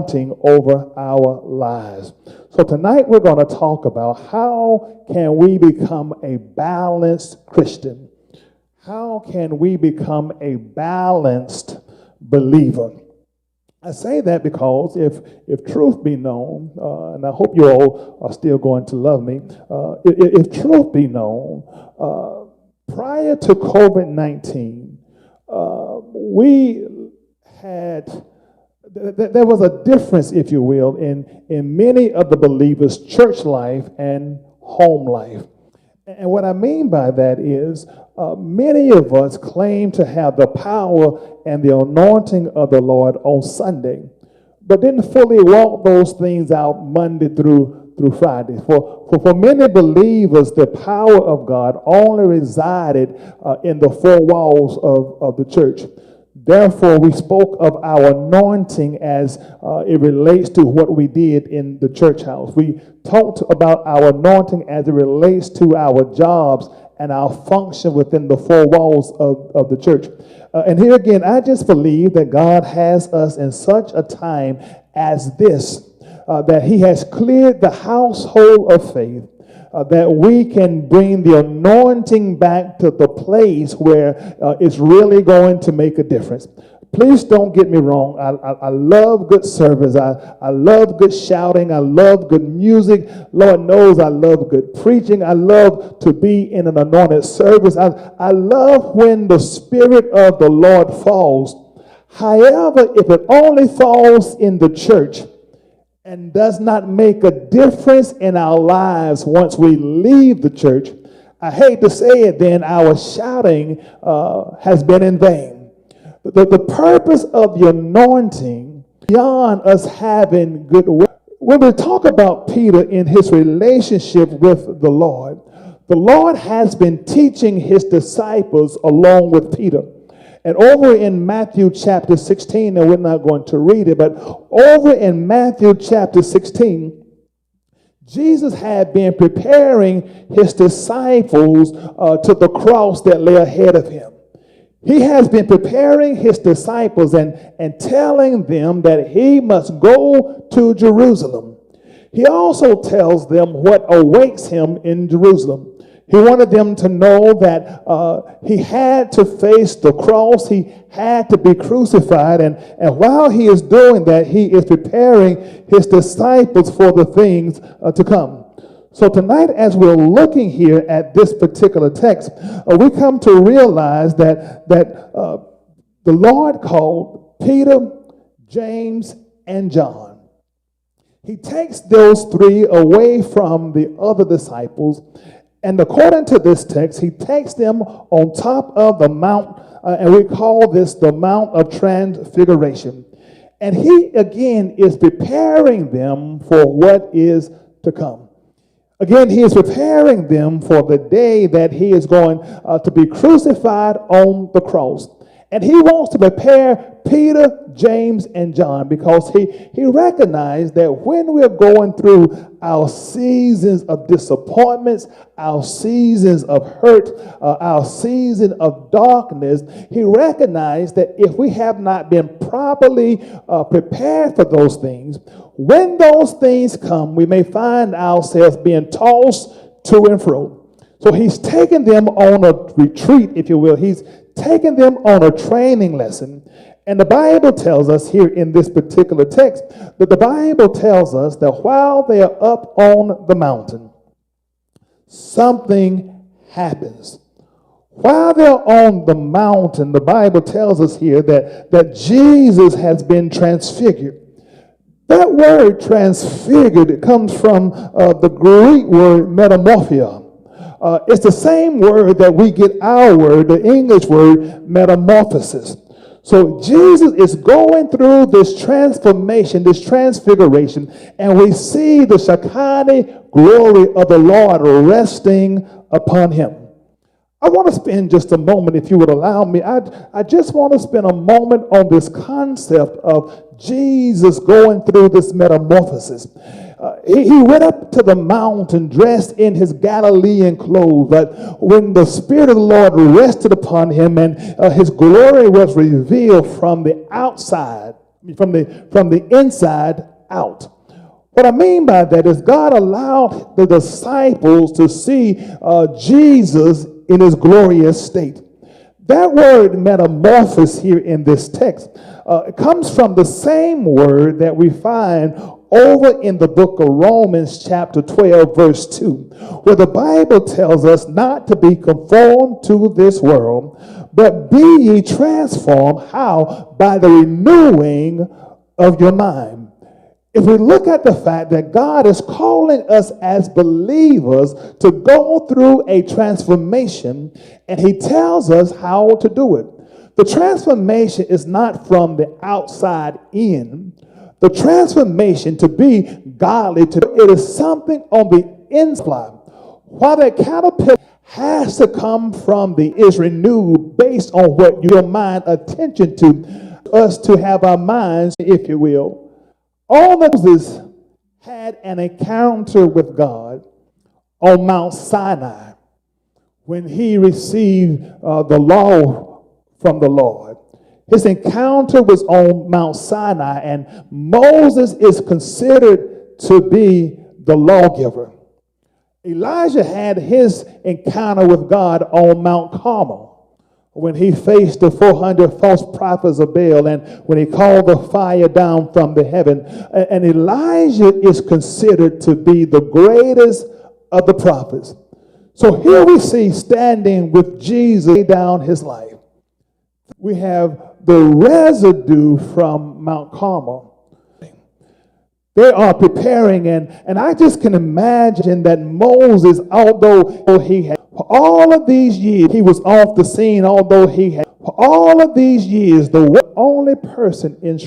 over our lives. So tonight we're going to talk about how can we become a balanced Christian? How can we become a balanced believer? I say that because if truth be known, and I hope you all are still going to love me, if truth be known, prior to COVID-19, we had there was a difference, if you will, in many of the believers' church life and home life. And what I mean by that is many of us claim to have the power and the anointing of the Lord on Sunday, but didn't fully walk those things out Monday through Friday. For many believers, the power of God only resided in the four walls of the church. Therefore, we spoke of our anointing as it relates to what we did in the church house. We talked about our anointing as it relates to our jobs and our function within the four walls of the church. And here again, I just believe that God has us in such a time as this, that He has cleared the household of faith, that we can bring the anointing back to the place where it's really going to make a difference. Please don't get me wrong. I love good service. I love good shouting. I love good music. Lord knows I love good preaching. I love to be in an anointed service. I love when the Spirit of the Lord falls. However, if it only falls in the church and does not make a difference in our lives once we leave the church, I hate to say it, then our shouting has been in vain. The purpose of the anointing, beyond us having good work. When we talk about Peter in his relationship with the Lord has been teaching his disciples along with Peter. And over in Matthew chapter 16, and we're not going to read it, but over in Matthew chapter 16, Jesus had been preparing his disciples to the cross that lay ahead of him. He has been preparing his disciples and telling them that he must go to Jerusalem. He also tells them what awaits him in Jerusalem. He wanted them to know that he had to face the cross. He had to be crucified. And while he is doing that, he is preparing his disciples for the things to come. So tonight, as we're looking here at this particular text, we come to realize that the Lord called Peter, James, and John. He takes those three away from the other disciples, and according to this text, he takes them on top of the mount, and we call this the Mount of Transfiguration. And he, again, is preparing them for what is to come. Again, he is preparing them for the day that he is going to be crucified on the cross. And he wants to prepare Peter, James, and John because he recognized that when we're going through our seasons of disappointments, our seasons of hurt, our season of darkness, he recognized that if we have not been properly prepared for those things, when those things come, we may find ourselves being tossed to and fro. So he's taking them on a retreat, if you will. He's taking them on a training lesson. And the Bible tells us here in this particular text that the Bible tells us that while they are up on the mountain, something happens. While they're on the mountain, the Bible tells us here that Jesus has been transfigured. That word transfigured, it comes from the Greek word metamorphia. It's the same word that we get our word, the English word metamorphosis. So Jesus is going through this transformation, this transfiguration, and we see the Shekinah glory of the Lord resting upon him. I want to spend just a moment, if you would allow me. I just want to spend a moment on this concept of Jesus going through this metamorphosis. He went up to the mountain dressed in his Galilean clothes, but when the Spirit of the Lord rested upon him and his glory was revealed from the outside, from the inside out. What I mean by that is God allowed the disciples to see Jesus in his glorious state. That word metamorphosis here in this text it comes from the same word that we find over in the book of Romans chapter 12 verse 2, where the Bible tells us not to be conformed to this world, but be ye transformed. How? By the renewing of your mind. If we look at the fact that God is calling us as believers to go through a transformation, and he tells us how to do it. The transformation is not from the outside in. The transformation to be godly, it is something on the inside. While that caterpillar has to come from is renewed based on what your mind attention to, us to have our minds, if you will. All Moses had an encounter with God on Mount Sinai when he received the law from the Lord. His encounter was on Mount Sinai, and Moses is considered to be the lawgiver. Elijah had his encounter with God on Mount Carmel when he faced the 400 false prophets of Baal and when he called the fire down from the heaven. And Elijah is considered to be the greatest of the prophets. So here we see standing with Jesus lay down his life. We have the residue from Mount Carmel. They are preparing, and I just can imagine that Moses, although he had for all of these years, he was off the scene, although he had for all of these years, the only person in